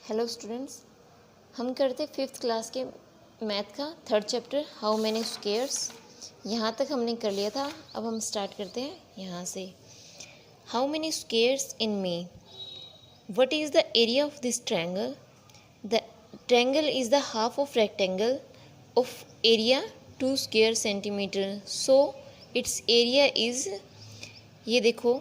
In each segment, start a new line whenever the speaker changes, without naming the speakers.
Hello students, हम करते fifth class के मैथ का third chapter how many squares. यहाँ तक हमने कर लिया था। अब हम स्टार्ट करते हैं यहाँ से। How many squares in me, what is the area of this triangle? The triangle is the half of rectangle of area 2 square centimetre, so it's area is, ये देखो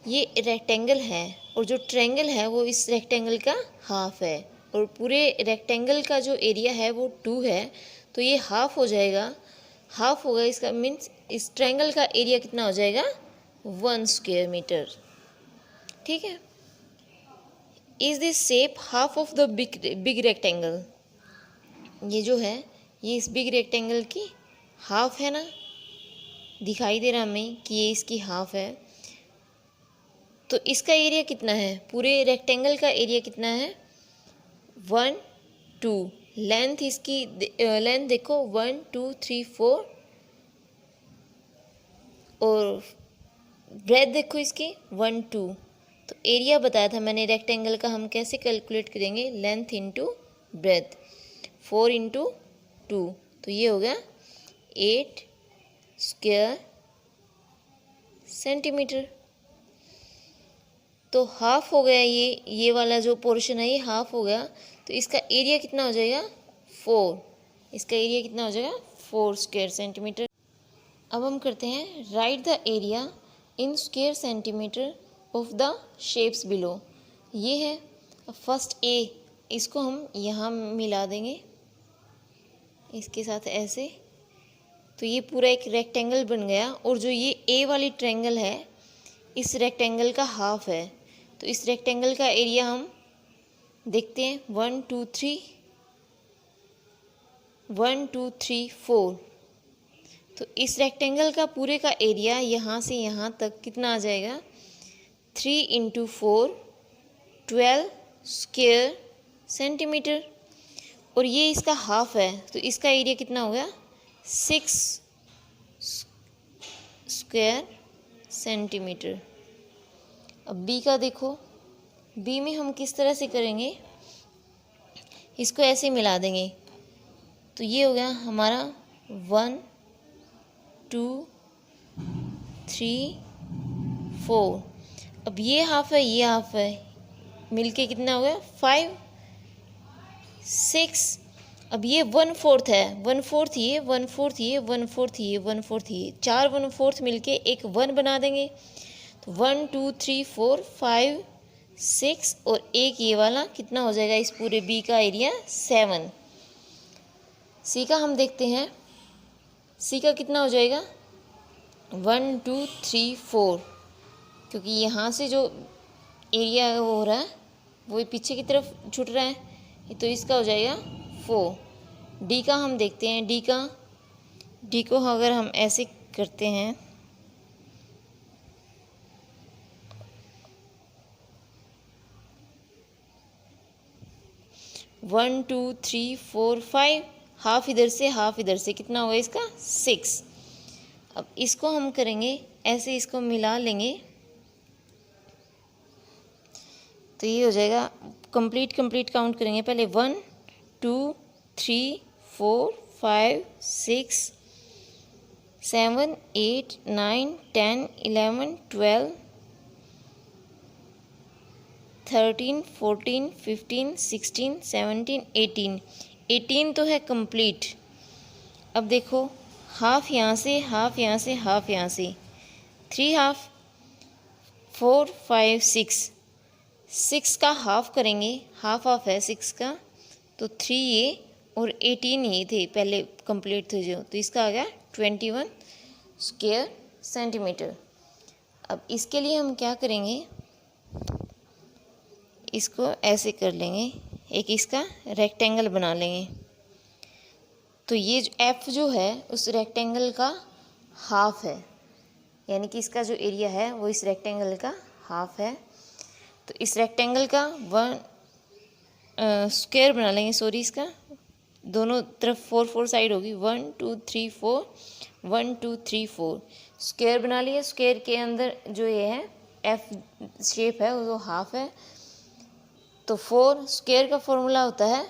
ये रेक्टेंगल है और जो ट्रायंगल है वो इस रेक्टेंगल का हाफ है और पूरे रेक्टेंगल का जो एरिया है वो 2 है, तो ये हाफ हो जाएगा। हाफ होगा इसका मीन्स इस ट्रायंगल का एरिया कितना हो जाएगा 1 स्क्वायर मीटर। ठीक है। Is this shape half of the big rectangle, ये जो है ये इस बिग रेक्टेंगल की हाफ है ना, दिखाई दे रहा हमें कि ये इसकी हाफ है। तो इसका एरिया कितना है, पूरे रेक्टेंगल का एरिया कितना है 1 2। लेंथ इसकी लेंथ देखो 1 2 3 4 और ब्रेथ देखो इसकी 1 2। तो एरिया बताया था मैंने रेक्टेंगल का, हम कैसे कैलकुलेट करेंगे, लेंथ इंटू ब्रेथ, 4 इंटू 2, तो ये हो गया 8 स्क्वायर सेंटीमीटर। तो हाफ हो गया, ये वाला जो पोर्शन है ये हाफ हो गया, तो इसका एरिया कितना हो जाएगा 4। इसका एरिया कितना हो जाएगा 4 स्क्वायर सेंटीमीटर। अब हम करते हैं right the area in square centimetre of the shapes below. ये है फर्स्ट ए, इसको हम यहाँ मिला देंगे इसके साथ ऐसे, तो ये पूरा एक रेक्टेंगल बन गया और जो ये ए वाली ट्रायंगल है इस रेक्टेंगल का हाफ है। तो इस रेक्टेंगल का एरिया हम देखते हैं 1 2 3 1 2 3 4। तो इस रेक्टेंगल का पूरे का एरिया यहाँ से यहाँ तक कितना आ जाएगा 3 इंटू 4 12 स्क्वायर सेंटीमीटर, और ये इसका हाफ है तो इसका एरिया कितना हो गया 6 स्क्वायर सेंटीमीटर। अब बी का देखो, बी में हम किस तरह से करेंगे, इसको ऐसे मिला देंगे, तो ये हो गया हमारा 1 2 3 4। अब ये हाफ है ये हाफ है, मिलके कितना हो गया 5 6। अब ये 1/4 है, 1/4 ये 1/4 ये 1/4 ये 1/4 ये, 4 1/4 मिलके एक 1 बना देंगे। तो 1 2 3 4 5 6 और एक ये वाला कितना हो जाएगा, इस पूरे बी का एरिया 7। सी का हम देखते हैं, सी का कितना हो जाएगा 1 2 3 4, क्योंकि यहाँ से जो एरिया वो हो रहा है वो पीछे की तरफ छूट रहा है, तो इसका हो जाएगा 4। डी का हम देखते हैं, डी को अगर हम ऐसे करते हैं 1 2 3 4 5, हाफ इधर से हाफ इधर से, कितना होगा इसका 6। अब इसको हम करेंगे ऐसे, इसको मिला लेंगे तो ये हो जाएगा कंप्लीट काउंट करेंगे पहले 1 2 3 4 5 6 7 8 9 10 11 12 13 14 15 16 17 18, 18 तो है कंप्लीट। अब देखो हाफ यहाँ से हाफ यहाँ से हाफ यहाँ से, 3 हाफ 4 5 6, 6 का हाफ करेंगे, हाफ है 6 का, तो 3 ये और 18 ये थे पहले कंप्लीट थे जो, तो इसका आ गया 21 स्क्वायर सेंटीमीटर। अब इसके लिए हम क्या करेंगे, इसको ऐसे कर लेंगे, एक इसका रेक्टेंगल बना लेंगे। तो ये एफ जो है उस रेक्टेंगल का हाफ है, यानी कि इसका जो एरिया है वो इस रेक्टेंगल का हाफ है। तो इस रेक्टेंगल का 1 स्क्वायर बना लेंगे, सॉरी इसका दोनों तरफ 4 4 साइड होगी, 1 2 3 4 1 2 3 4 स्क्वायर बना लिया। स्क्वायर के अंदर जो ये है एफ शेप है वो हाफ है, तो 4 स्क्वायर का फॉर्मूला होता है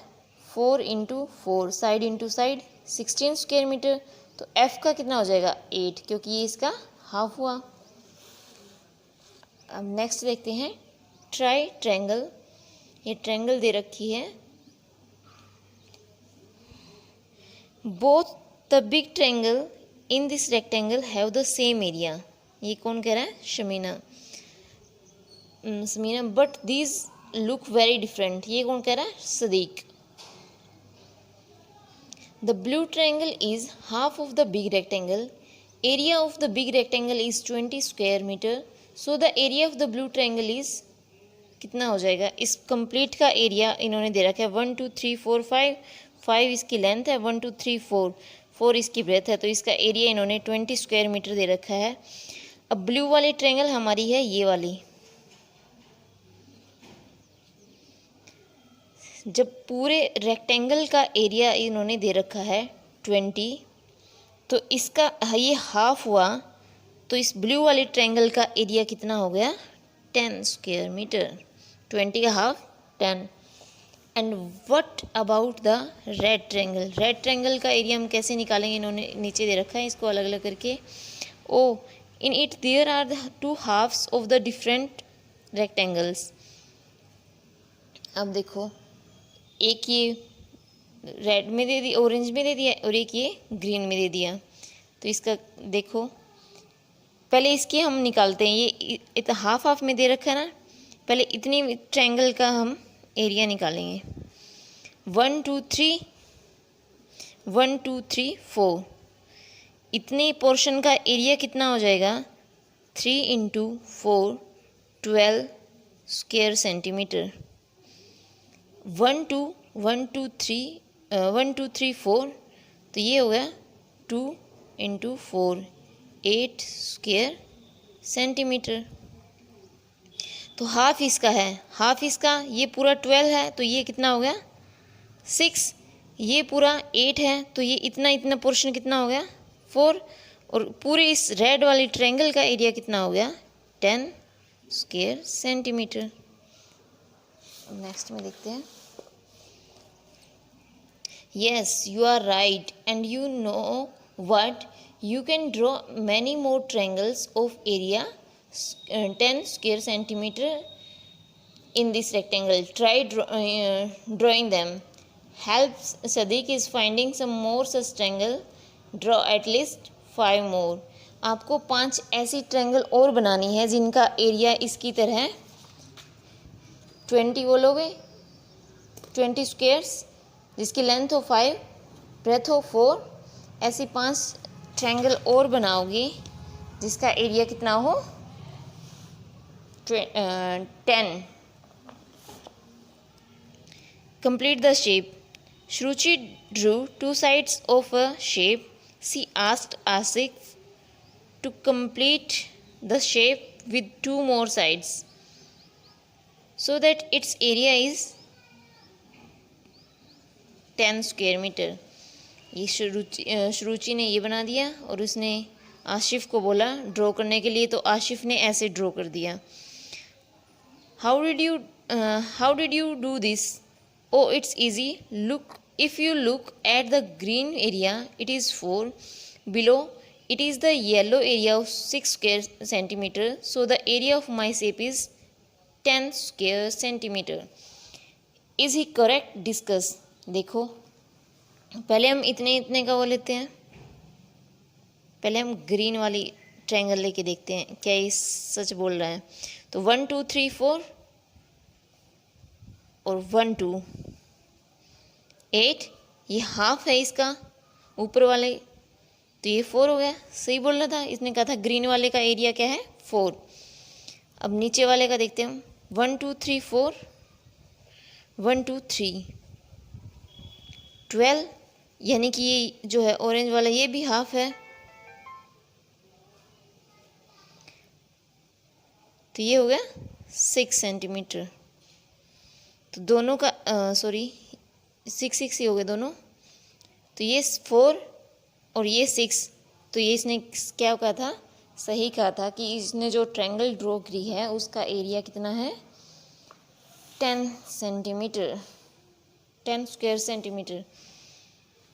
4 into 4, side into side 16 square metre. तो एफ का कितना हो जाएगा 8, क्योंकि ये इसका हाफ हुआ। अब नेक्स्ट देखते हैं ट्राई ट्रायंगल। ये ट्रायंगल दे रखी है। Both the big triangle in this rectangle have the same area. ये कौन कह रहा है? Shamina. Samina, but these look very different. ये कौन कह रहा है? Sadiq. The blue triangle is half of the big rectangle. Area of the big rectangle is 20 square metre. So the area of the blue triangle is कितना हो जाएगा? इस कंप्लीट का एरिया इन्होंने दे रखा है 1 2 3 4 5। 5 इसकी लेंथ है, 1 2 3 4, 4 इसकी ब्रेथ है। तो इसका एरिया इन्होंने 20 स्क्वायर मीटर दे रखा है। अब ब्लू वाली ट्रायंगल हमारी है ये वाली। जब पूरे रेक्टेंगल का एरिया इन्होंने दे रखा है 20, तो इसका ये हाफ हुआ, तो इस ब्लू वाली ट्रायंगल का एरिया कितना हो गया? 10 स्क्वायर मीटर। 20 का half 10। And what about the red triangle? Red triangle का एरिया हम कैसे निकालेंगे? इन्होंने नीचे दे रखा है इसको अलग अलग करके। Oh in it there are the 2 halves of the different rectangles. अब देखो, एक ये रेड में दे दिया, ऑरेंज में दे दिया, और एक ये ग्रीन में दे दिया। तो इसका देखो, पहले इसकी हम निकालते हैं। ये हाफ हाफ में दे रखा है ना, पहले इतनी ट्रायंगल का हम एरिया निकालेंगे। 1 2 3 1 2 3 4, इतने पोर्शन का एरिया कितना हो जाएगा? 3 इंटू 4 12 स्क्वायर सेंटीमीटर। 1 2 3 4, तो ये हो गया 2 इंटू 4 8 स्क्वायर सेंटीमीटर। तो हाफ इसका है, हाफ इसका, ये पूरा 12 है, तो ये कितना हो गया? 6। ये पूरा 8 है, तो ये इतना इतना पोर्शन कितना हो गया? 4। और पूरे इस रेड वाली ट्रायंगल का एरिया कितना हो गया? 10 स्क्वायर सेंटीमीटर। नेक्स्ट में देखते हैं। Yes, you are right, and you know what? You can draw many more triangles of area 10 square centimeter in this rectangle. Try drawing them. Helps Sadiq is finding some more such triangle. Draw at least 5 more. आपको 5 ऐसी triangle और बनानी है जिनका area इसकी तरह 20 बोलोगे, 20 squares, जिसकी लेंथ हो 5, ब्रेथ हो 4। ऐसी 5 ट्रायंगल और बनाओगे जिसका एरिया कितना हो 10। Complete the shape. Shruchi drew 2 sides of a shape. She asked Asif to complete the shape with 2 more sides so that its area is 10 square metre. ये श्रुचि ने ये बना दिया और उसने आशिफ को बोला ड्रॉ करने के लिए, तो आशिफ ने ऐसे ड्रॉ कर दिया। How did you do this? Oh it's easy. Look, if you look at the green area it is 4, below it is the yellow area of 6 square centimeter, so the area of my shape is 10 square centimeter. Is he correct? Discuss. देखो, पहले हम इतने इतने का वो लेते हैं। पहले हम ग्रीन वाली ट्रायंगल लेके देखते हैं क्या ये सच बोल रहा है। तो 1 2 3 4 और 1 2 8, ये हाफ है इसका ऊपर वाले, तो ये 4 हो गया। सही बोल रहा था, इसने कहा था ग्रीन वाले का एरिया क्या है 4। अब नीचे वाले का देखते हैं हम। 1 2 3 4 1 2 3 12, यानी कि ये जो है ऑरेंज वाला ये भी हाफ है, तो ये हो गया 6 सेंटीमीटर। तो दोनों का 6 ही हो गए दोनों। तो ये 4 और ये 6, तो ये इसने क्या कहा था? सही कहा था कि इसने जो ट्रायंगल ड्रॉ करी है उसका एरिया कितना है 10 centimetre, 10 square centimetre.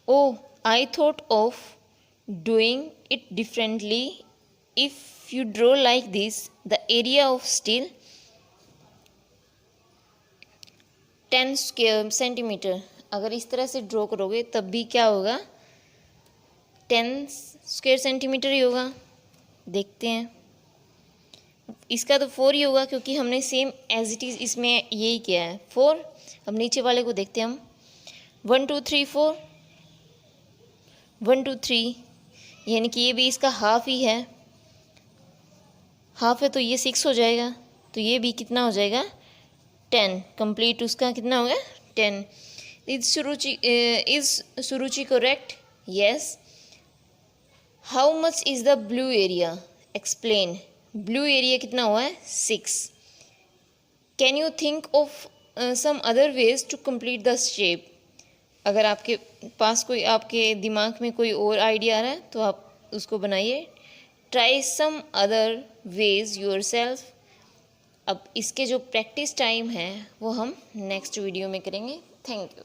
Oh, I thought of doing it differently. If you draw like this, the area of steel 10 square centimetre. अगर इस तरह से ड्रॉ करोगे तब भी क्या होगा, 10 स्क्वायर सेंटीमीटर ही होगा. देखते हैं, इसका तो 4 ही होगा क्योंकि हमने सेम एज इट इज़ इसमें यही किया है 4. अब नीचे वाले को देखते हैं हम. 1 2 3 4, 1 2 3, यानी कि ये भी इसका हाफ ही है. हाफ है तो ये 6 हो जाएगा, तो ये भी कितना हो जाएगा 10. कंप्लीट उसका कितना होगा 10. Is Suruchi correct? Yes. How much is the blue area? Explain. Blue area कितना हुआ है 6. Can you think of some other ways to complete the shape? अगर आपके पास कोई, आपके दिमाग में कोई और आइडिया आ रहा है तो आप उसको बनाइए. Try some other ways yourself. अब इसके जो प्रैक्टिस टाइम है वो हम नेक्स्ट वीडियो में करेंगे. Thank you.